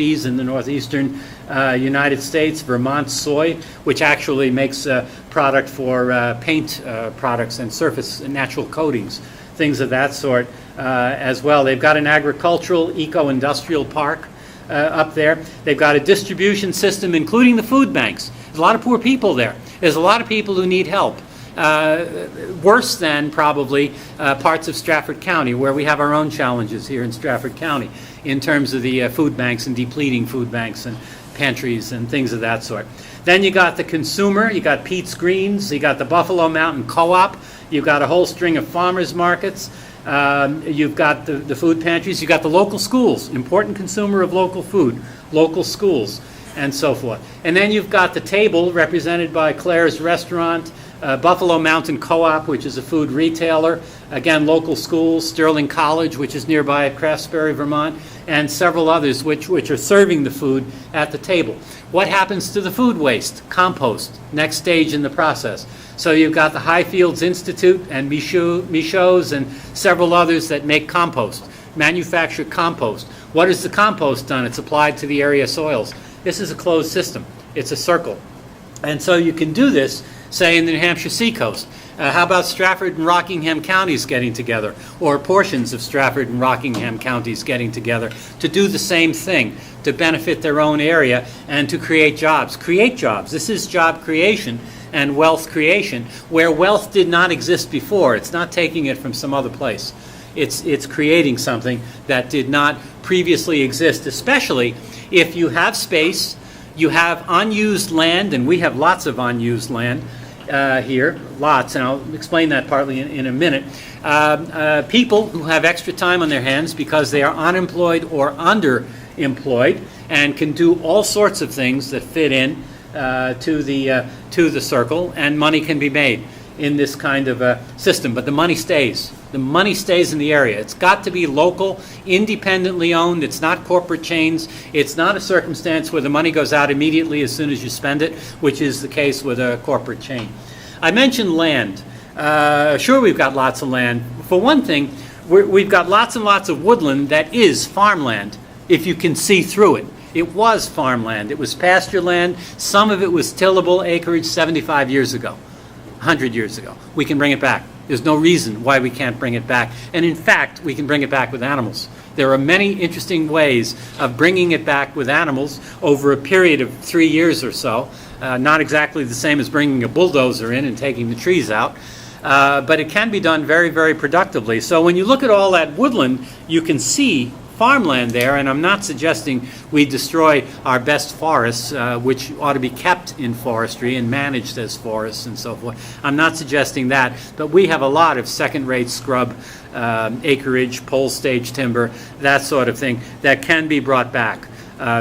PH.Ds in the northeastern United States, Vermont soy, which actually makes product for paint products and surface and natural coatings, things of that sort as well. They've got an agricultural, eco-industrial park up there. They've got a distribution system, including the food banks. There's a lot of poor people there. There's a lot of people who need help. Worse than probably parts of Strafford County, where we have our own challenges here in Strafford County in terms of the food banks and depleting food banks and pantries and things of that sort. Then you got the consumer, you got Pete's Greens, you got the Buffalo Mountain Co-op, you've got a whole string of farmers markets, you've got the food pantries, you've got the local schools, important consumer of local food, local schools, and so forth. And then you've got the table represented by Claire's Restaurant, Buffalo Mountain Co-op, which is a food retailer, again, local schools, Sterling College, which is nearby at Craftsbury, Vermont, and several others which are serving the food at the table. What happens to the food waste? Compost, next stage in the process. So you've got the Highfields Institute and Michaud's and several others that make compost, manufacture compost. What is the compost done? It's applied to the area soils. This is a closed system. It's a circle. And so you can do this, say, in the New Hampshire seacoast. How about Strafford and Rockingham counties getting together, or portions of Strafford and Rockingham counties getting together to do the same thing, to benefit their own area and to create jobs. Create jobs. This is job creation and wealth creation, where wealth did not exist before. It's not taking it from some other place. It's creating something that did not previously exist, especially if you have space, you have unused land, and we have lots of unused land here, lots, and I'll explain that partly in a minute. People who have extra time on their hands because they are unemployed or underemployed and can do all sorts of things that fit in to the circle, and money can be made in this kind of a system. But the money stays. The money stays in the area. It's got to be local, independently owned. It's not corporate chains. It's not a circumstance where the money goes out immediately as soon as you spend it, which is the case with a corporate chain. I mentioned land. Sure, we've got lots of land. For one thing, we've got lots and lots of woodland that is farmland, if you can see through it. It was farmland. It was pasture land. Some of it was tillable acreage 75 years ago, 100 years ago. We can bring it back. There's no reason why we can't bring it back. And in fact, we can bring it back with animals. There are many interesting ways of bringing it back with animals over a period of 3 years or so. Not exactly the same as bringing a bulldozer in and taking the trees out. But it can be done very, very productively. So when you look at all that woodland, you can see farmland there, and I'm not suggesting we destroy our best forests, which ought to be kept in forestry and managed as forests and so forth. I'm not suggesting that, but we have a lot of second-rate scrub acreage, pole stage timber, that sort of thing, that can be brought back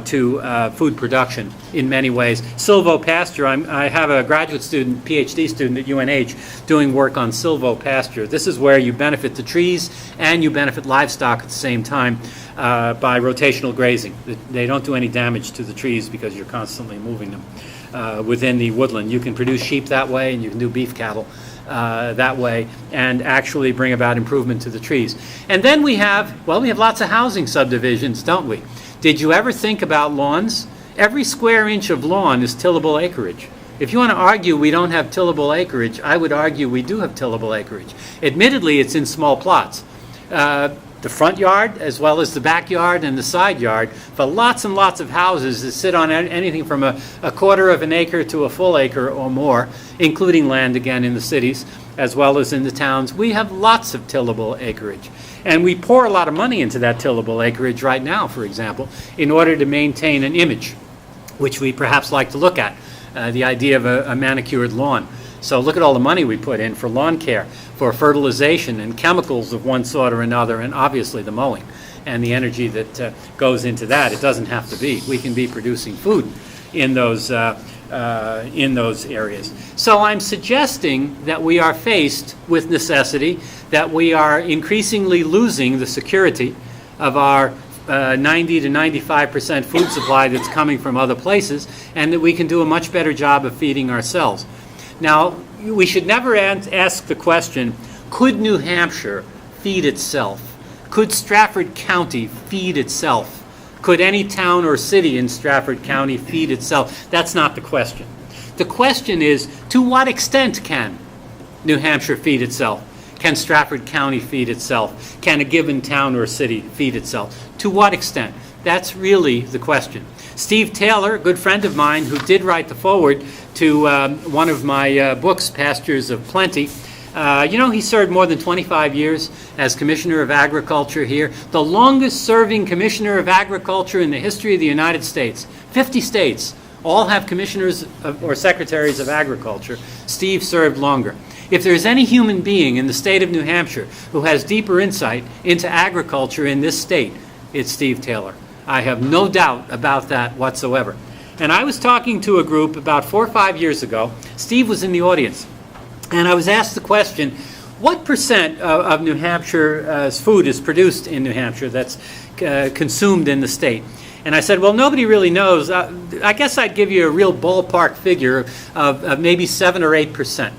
to food production in many ways. Silvopasture, I have a graduate student, PhD student at UNH, doing work on silvopasture. This is where you benefit the trees and you benefit livestock at the same time by rotational grazing. They don't do any damage to the trees because you're constantly moving them within the woodland. You can produce sheep that way, and you can do beef cattle that way, and actually bring about improvement to the trees. And then we have lots of housing subdivisions, don't we? Did you ever think about lawns? Every square inch of lawn is tillable acreage. If you want to argue we don't have tillable acreage, I would argue we do have tillable acreage. Admittedly, it's in small plots. The front yard, as well as the backyard and the side yard, for lots and lots of houses that sit on anything from a quarter of an acre to a full acre or more, including land, again, in the cities, as well as in the towns. We have lots of tillable acreage. And we pour a lot of money into that tillable acreage right now, for example, in order to maintain an image, which we perhaps like to look at, the idea of a manicured lawn. So look at all the money we put in for lawn care, for fertilization and chemicals of one sort or another, and obviously the mowing and the energy that goes into that. It doesn't have to be. We can be producing food in those areas. So I'm suggesting that we are faced with necessity, that we are increasingly losing the security of our 90 to 95% food supply that's coming from other places, and that we can do a much better job of feeding ourselves. Now, we should never ask the question, could New Hampshire feed itself? Could Strafford County feed itself? Could any town or city in Strafford County feed itself? That's not the question. The question is, to what extent can New Hampshire feed itself? Can Strafford County feed itself? Can a given town or city feed itself? To what extent? That's really the question. Steve Taylor, a good friend of mine who did write the foreword to one of my books, Pastures of Plenty, he served more than 25 years as Commissioner of Agriculture here, the longest serving Commissioner of Agriculture in the history of the United States. 50 states all have commissioners or secretaries of agriculture. Steve served longer. If there's any human being in the state of New Hampshire who has deeper insight into agriculture in this state, it's Steve Taylor. I have no doubt about that whatsoever. And I was talking to a group about 4 or 5 years ago. Steve was in the audience. And I was asked the question, what percent of New Hampshire's food is produced in New Hampshire that's consumed in the state? And I said, well, nobody really knows. I guess I'd give you a real ballpark figure of maybe 7 or 8%.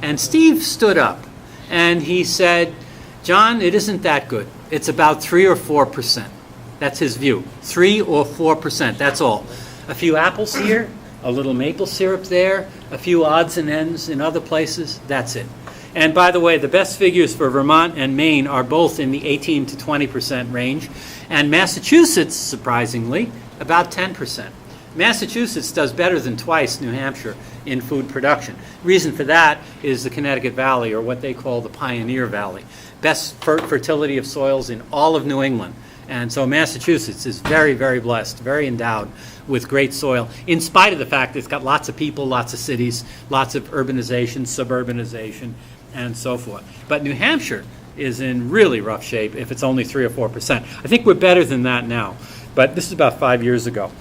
And Steve stood up and he said, John, it isn't that good. It's about 3 or 4%. That's his view. 3 or 4%, that's all. A few apples here, a little maple syrup there, a few odds and ends in other places, that's it. And by the way, the best figures for Vermont and Maine are both in the 18 to 20% range, and Massachusetts, surprisingly, about 10%. Massachusetts does better than twice New Hampshire in food production. Reason for that is the Connecticut Valley, or what they call the Pioneer Valley. Best fertility of soils in all of New England. And so Massachusetts is very, very blessed, very endowed with great soil, in spite of the fact that it's got lots of people, lots of cities, lots of urbanization, suburbanization, and so forth. But New Hampshire is in really rough shape if it's only 3 or 4%. I think we're better than that now, but this is about 5 years ago.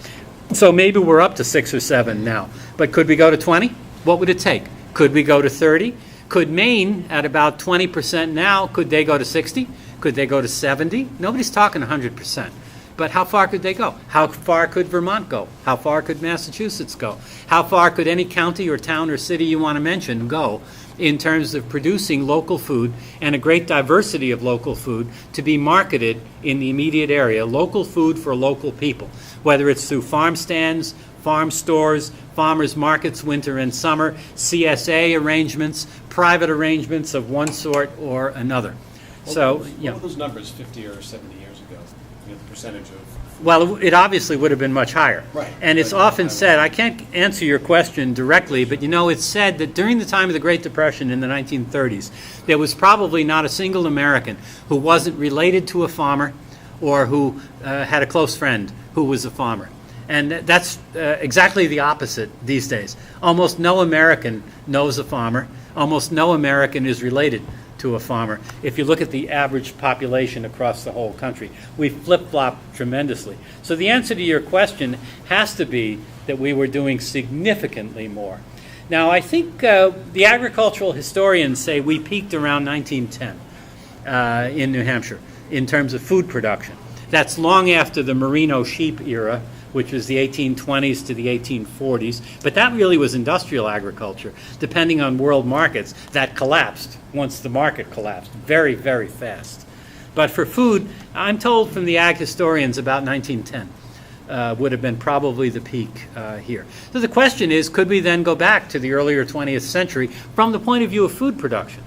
So maybe we're up to 6 or 7 now. But could we go to 20? What would it take? Could we go to 30? Could Maine, at about 20% now, could they go to 60? Could they go to 70? Nobody's talking 100%. But how far could they go? How far could Vermont go? How far could Massachusetts go? How far could any county or town or city you want to mention go in terms of producing local food and a great diversity of local food to be marketed in the immediate area? Local food for local people, whether it's through farm stands, farm stores, farmers markets, winter and summer, CSA arrangements, private arrangements of one sort or another. What were those numbers 50 or 70 years ago? The percentage of... Well, it obviously would have been much higher. Right. And it's often said, I can't answer your question directly, but it's said that during the time of the Great Depression in the 1930s, there was probably not a single American who wasn't related to a farmer or who had a close friend who was a farmer. And that's exactly the opposite these days. Almost no American knows a farmer. Almost no American is related to a farmer. If you look at the average population across the whole country, we flip-flop tremendously. So the answer to your question has to be that we were doing significantly more. Now, I think the agricultural historians say we peaked around 1910 in New Hampshire in terms of food production. That's long after the merino sheep era, which was the 1820s to the 1840s, but that really was industrial agriculture. Depending on world markets, that collapsed once the market collapsed very, very fast. But for food, I'm told from the ag historians about 1910 would have been probably the peak here. So the question is, could we then go back to the earlier 20th century from the point of view of food production?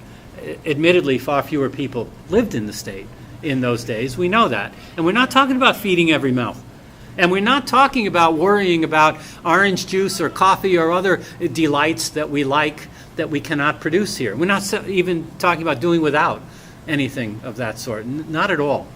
Admittedly, far fewer people lived in the state in those days. We know that. And we're not talking about feeding every mouth. And we're not talking about worrying about orange juice or coffee or other delights that we like that we cannot produce here. We're not even talking about doing without anything of that sort. Not at all.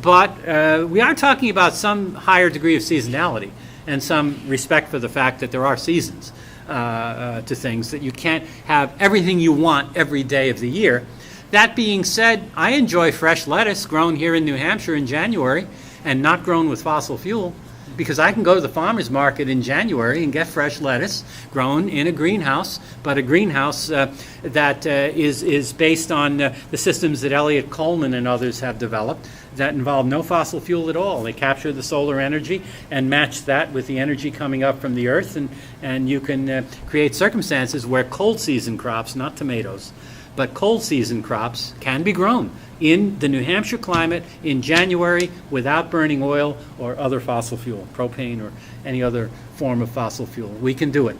But we are talking about some higher degree of seasonality and some respect for the fact that there are seasons to things, that you can't have everything you want every day of the year. That being said, I enjoy fresh lettuce grown here in New Hampshire in January and not grown with fossil fuel, because I can go to the farmer's market in January and get fresh lettuce grown in a greenhouse, but a greenhouse that is based on the systems that Elliott Coleman and others have developed that involve no fossil fuel at all. They capture the solar energy and match that with the energy coming up from the earth, and you can create circumstances where cold season crops, not tomatoes, but cold season crops can be grown in the New Hampshire climate in January without burning oil or other fossil fuel, propane or any other form of fossil fuel. We can do it,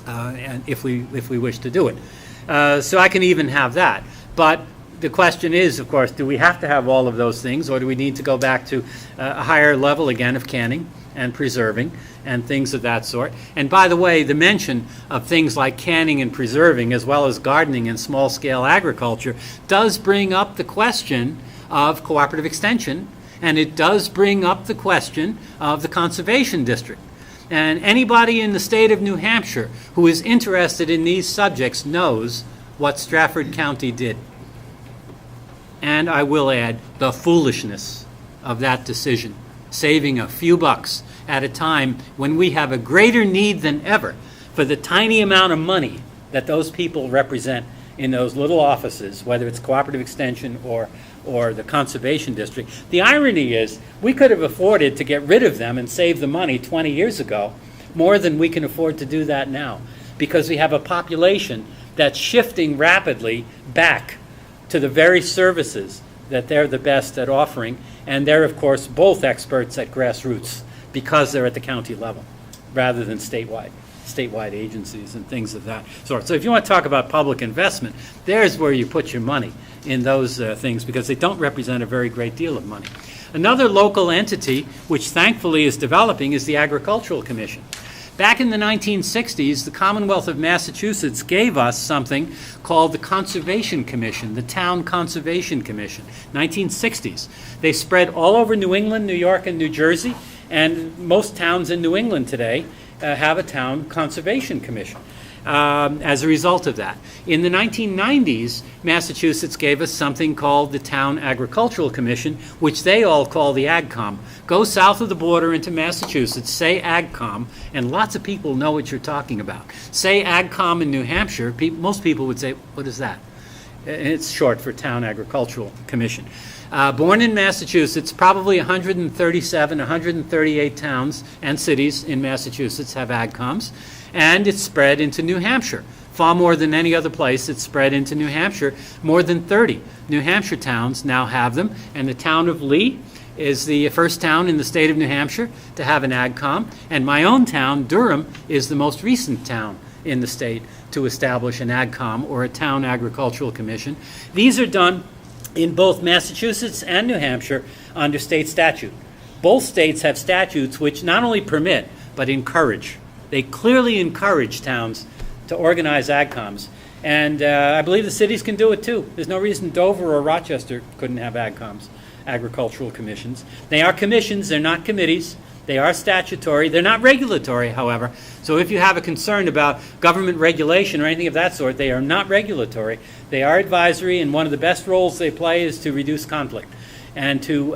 and if we wish to do it. So I can even have that. But the question is, of course, do we have to have all of those things, or do we need to go back to a higher level again of canning and preserving and things of that sort? And by the way, the mention of things like canning and preserving, as well as gardening and small-scale agriculture, does bring up the question of cooperative extension, and it does bring up the question of the conservation district. And anybody in the state of New Hampshire who is interested in these subjects knows what Strafford County did. And I will add the foolishness of that decision, saving a few bucks at a time when we have a greater need than ever for the tiny amount of money that those people represent in those little offices, whether it's cooperative extension or the conservation district. The irony is we could have afforded to get rid of them and save the money 20 years ago more than we can afford to do that now, because we have a population that's shifting rapidly back to the very services that they're the best at offering, and they're, of course, both experts at grassroots because they're at the county level rather than statewide agencies and things of that sort. So if you want to talk about public investment, there's where you put your money in those things, because they don't represent a very great deal of money. Another local entity, which thankfully is developing, is the Agricultural Commission. Back in the 1960s, the Commonwealth of Massachusetts gave us something called the Conservation Commission, the Town Conservation Commission, 1960s. They spread all over New England, New York, and New Jersey, and most towns in New England today have a Town Conservation Commission as a result of that. In the 1990s, Massachusetts gave us something called the Town Agricultural Commission, which they all call the AgCom. Go south of the border into Massachusetts, say AgCom, and lots of people know what you're talking about. Say AgCom in New Hampshire, most people would say, what is that? It's short for Town Agricultural Commission. Born in Massachusetts, probably 137, 138 towns and cities in Massachusetts have AgComs, and it's spread into New Hampshire. Far more than any other place, it's spread into New Hampshire. More than 30 New Hampshire towns now have them, and the town of Lee is the first town in the state of New Hampshire to have an AgCom, and my own town, Durham, is the most recent town in the state to establish an AgCom, or a Town Agricultural Commission. These are done in both Massachusetts and New Hampshire under state statute. Both states have statutes which not only permit, but encourage. They clearly encourage towns to organize AgComs. And I believe the cities can do it too. There's no reason Dover or Rochester couldn't have AgComs, agricultural commissions. They are commissions, they're not committees. They are statutory. They're not regulatory, however. So if you have a concern about government regulation or anything of that sort, they are not regulatory. They are advisory, and one of the best roles they play is to reduce conflict and to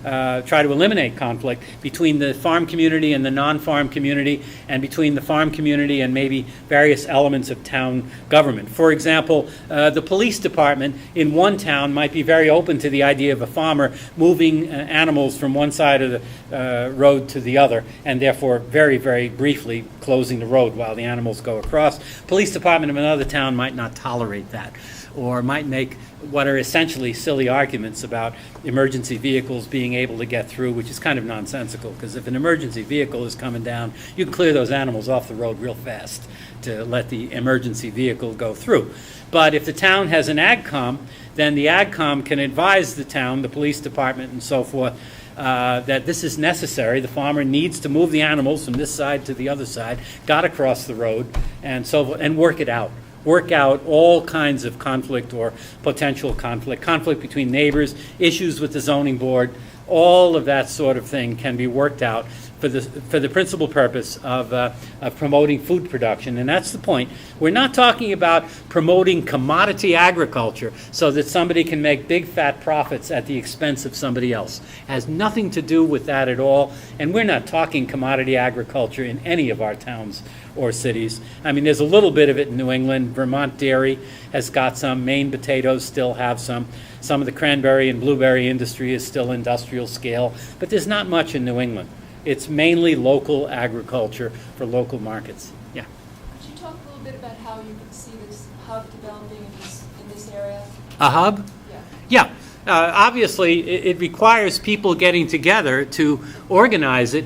try to eliminate conflict between the farm community and the non-farm community, and between the farm community and maybe various elements of town government. For example, the police department in one town might be very open to the idea of a farmer moving animals from one side of the road to the other, and therefore very, very briefly closing the road while the animals go across. Police department of another town might not tolerate that, or might make what are essentially silly arguments about emergency vehicles being able to get through, which is kind of nonsensical, because if an emergency vehicle is coming down, you can clear those animals off the road real fast to let the emergency vehicle go through. But if the town has an AgCom, then the AgCom can advise the town, the police department and so forth, that this is necessary. The farmer needs to move the animals from this side to the other side, got across the road, and so and work it out. Work out all kinds of conflict or potential conflict between neighbors, issues with the zoning board, all of that sort of thing can be worked out for the principal purpose of promoting food production. And that's the point. We're not talking about promoting commodity agriculture so that somebody can make big fat profits at the expense of somebody else. It has nothing to do with that at all. And we're not talking commodity agriculture in any of our towns or cities. I mean, there's a little bit of it in New England. Vermont dairy has got some. Maine potatoes still have some. Some of the cranberry and blueberry industry is still industrial scale. But there's not much in New England. It's mainly local agriculture for local markets. Yeah. Could you talk a little bit about how you could see this hub developing in this area? A hub? Yeah. Yeah. Obviously, it requires people getting together to organize it.